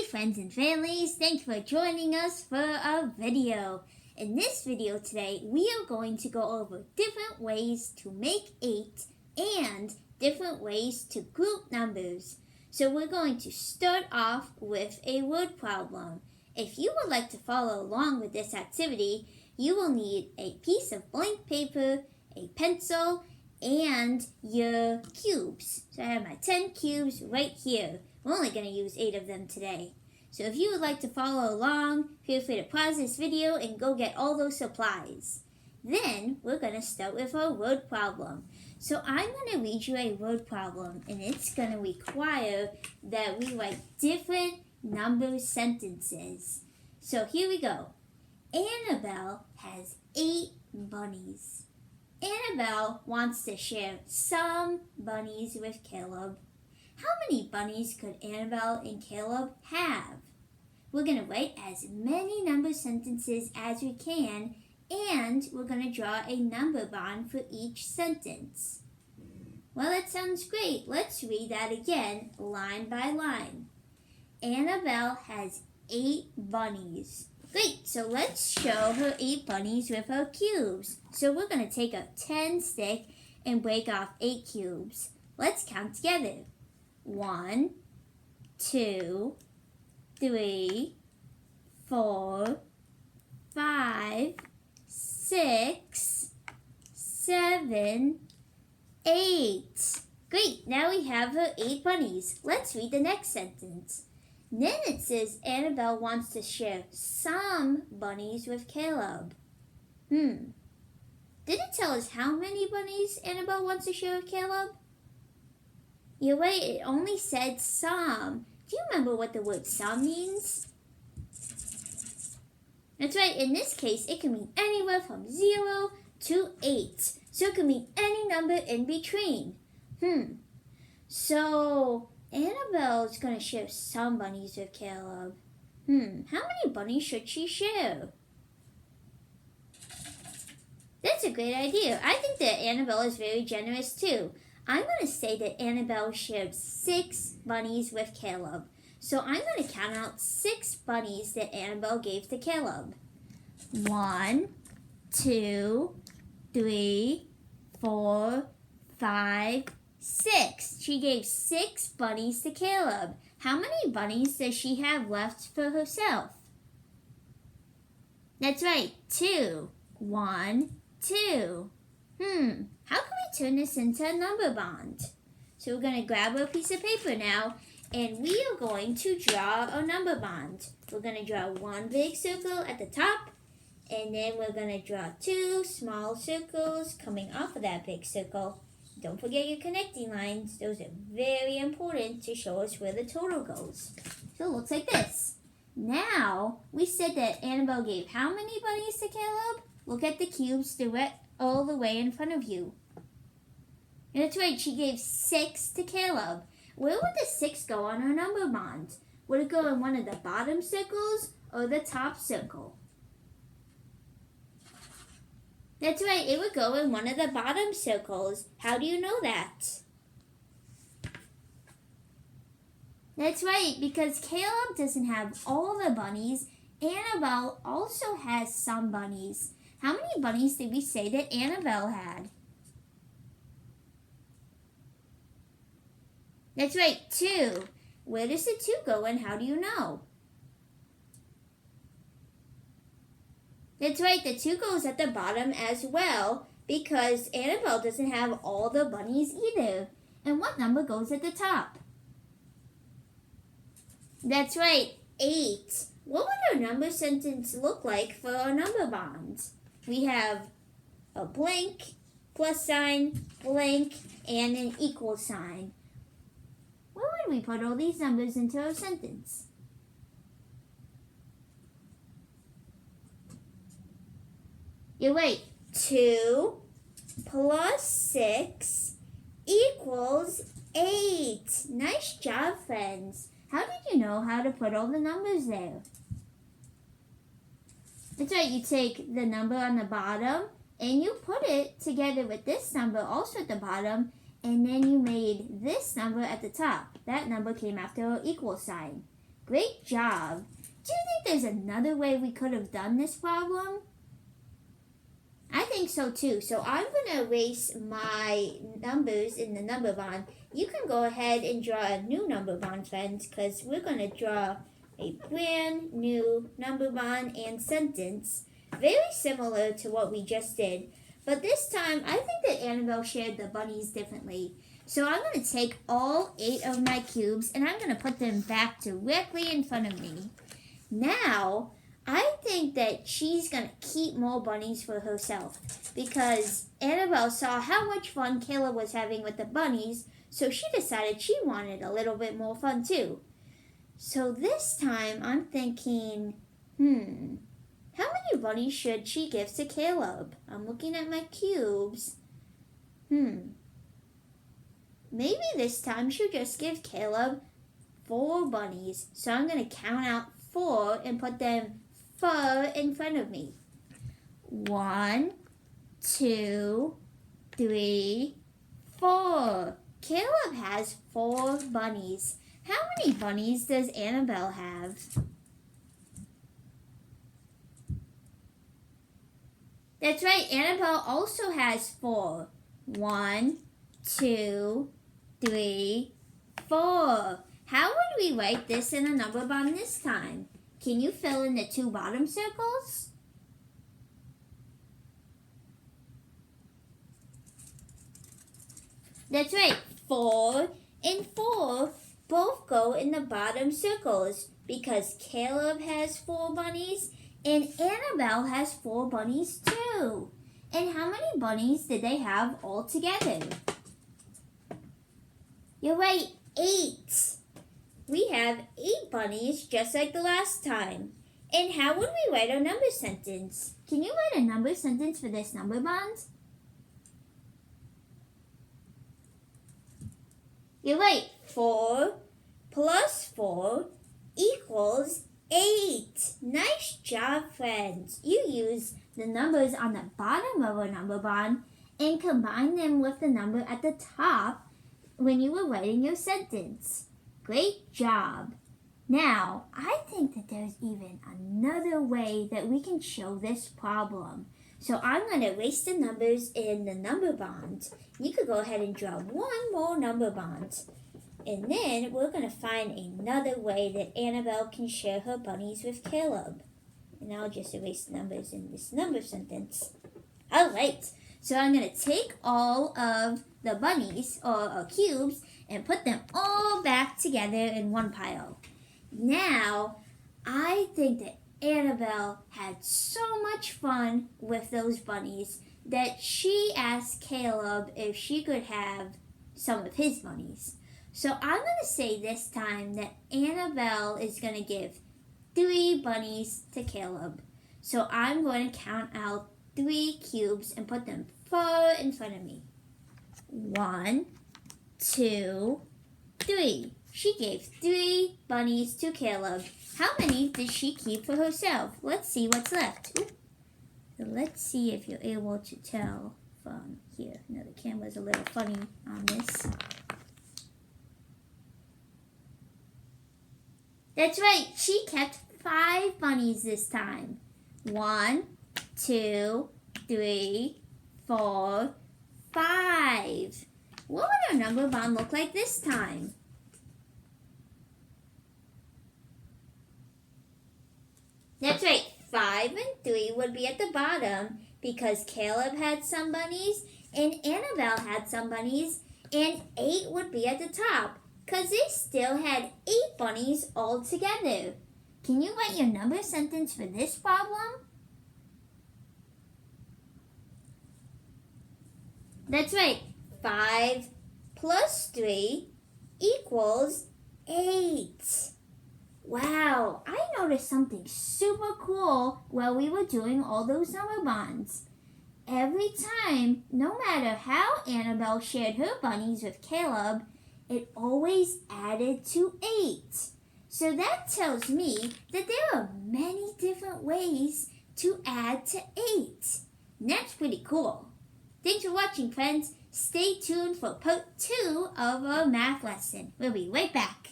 friends and families, thanks for joining us for a video. In this video today, we are going to go over different ways to make 8 and different ways to group numbers. So we're going to start off with a word problem. If you would like to follow along with this activity, you will need a piece of blank paper, a pencil, and your cubes. So I have my 10 cubes right here. We're only going to use 8 of them today. So if you would like to follow along, feel free to pause this video and go get all those supplies. Then we're going to start with our word problem. So I'm going to read you a word problem, and it's going to require that we write different number sentences. So here we go. Annabelle has 8 bunnies. Annabelle wants to share some bunnies with Caleb. How many bunnies could Annabelle and Caleb have? We're going to write as many number sentences as we can, and we're going to draw a number bond for each sentence. Well, that sounds great. Let's read that again, line by line. Annabelle has 8 bunnies. Great, so let's show her 8 bunnies with our cubes. So we're going to take a 10 stick and break off 8 cubes. Let's count together. 1, 2, 3, 4, 5, 6, 7, 8. Great, now we have her 8 bunnies. Let's read the next sentence. Then it says Annabelle wants to share some bunnies with Caleb. Did it tell us how many bunnies Annabelle wants to share with Caleb? You're right, it only said some. Do you remember what the word some means? That's right, in this case, it can mean anywhere from 0 to 8. So it can mean any number in between. So Annabelle is going to share some bunnies with Caleb. How many bunnies should she share? That's a great idea. I think that Annabelle is very generous too. I'm going to say that Annabelle shared 6 bunnies with Caleb. So I'm going to count out 6 bunnies that Annabelle gave to Caleb. 1, 2, 3, 4, 5, 6. She gave 6 bunnies to Caleb. How many bunnies does she have left for herself? That's right, 2. 1, 2. How can we turn this into a number bond? So we're going to grab a piece of paper now, and we are going to draw a number bond. We're going to draw 1 big circle at the top, and then we're going to draw 2 small circles coming off of that big circle. Don't forget your connecting lines. Those are very important to show us where the total goes. So it looks like this. Now, we said that Annabelle gave how many bunnies to Caleb? Look at the cubes all the way in front of you. And that's right, she gave 6 to Caleb. Where would the 6 go on her number bond? Would it go in one of the bottom circles or the top circle? That's right, it would go in one of the bottom circles. How do you know that? That's right, because Caleb doesn't have all the bunnies. Annabelle also has some bunnies. How many bunnies did we say that Annabelle had? That's right, 2. Where does the 2 go and how do you know? That's right, the 2 goes at the bottom as well because Annabelle doesn't have all the bunnies either. And what number goes at the top? That's right, 8. What would our number sentence look like for our number bond? We have a blank, plus sign, blank, and an equal sign. Where would we put all these numbers into our sentence? You're right. 2 plus 6 equals 8. Nice job, friends. How did you know how to put all the numbers there? That's right. You take the number on the bottom and you put it together with this number also at the bottom, and then you made this number at the top. That number came after an equal sign. Great job. Do you think there's another way we could have done this problem? I think so too. So I'm going to erase my numbers in the number bond. You can go ahead and draw a new number bond, friends, because we're going to draw a brand new number bond and sentence. Very similar to what we just did. But this time, I think that Annabelle shared the bunnies differently. So I'm going to take all 8 of my cubes and I'm going to put them back directly in front of me. Now, I think that she's going to keep more bunnies for herself because Annabelle saw how much fun Caleb was having with the bunnies, so she decided she wanted a little bit more fun too. So this time I'm thinking, how many bunnies should she give to Caleb? I'm looking at my cubes. Maybe this time she'll just give Caleb 4 bunnies. So I'm going to count out 4 and put them far in front of me. 1, 2, 3, 4. Caleb has 4 bunnies. How many bunnies does Annabelle have? That's right, Annabelle also has 4. 1, 2, 3, 4. How would we write this in a number bond this time? Can you fill in the 2 bottom circles? That's right, 4 and 4 both go in the bottom circles because Caleb has 4 bunnies and Annabelle has 4 bunnies too. And how many bunnies did they have all together? You're right, 8. We have 8 bunnies just like the last time. And how would we write a number sentence? Can you write a number sentence for this number bond? You're right, 4 plus 4 equals 8. Nice job, friends. You use the numbers on the bottom of a number bond and combine them with the number at the top when you were writing your sentence. Great job. Now, I think that there's even another way that we can show this problem. So I'm going to erase the numbers in the number bond. You could go ahead and draw 1 more number bond. And then we're going to find another way that Annabelle can share her bunnies with Caleb. And I'll just erase the numbers in this number sentence. All right. So I'm going to take all of the bunnies or cubes and put them all back together in one pile. Now, I think that Annabelle had so much fun with those bunnies that she asked Caleb if she could have some of his bunnies. So I'm going to say this time that Annabelle is going to give 3 bunnies to Caleb. So I'm going to count out 3 cubes and put them far in front of me. 1, 2, 3. She gave 3 bunnies to Caleb. How many did she keep for herself? Let's see what's left. Ooh. So let's see if you're able to tell from here. No, the camera's a little funny on this. That's right, she kept 5 bunnies this time. 1, 2, 3, 4, 5. What would our number bond look like this time? That's right, 5 and 3 would be at the bottom because Caleb had some bunnies and Annabelle had some bunnies, and 8 would be at the top because they still had 8 bunnies all together. Can you write your number sentence for this problem? That's right, 5 plus 3 equals 8. Wow, I noticed something super cool while we were doing all those number bonds. Every time, no matter how Annabelle shared her bunnies with Caleb, it always added to 8. So that tells me that there are many different ways to add to 8. And that's pretty cool. Thanks for watching, friends. Stay tuned for part 2 of our math lesson. We'll be right back.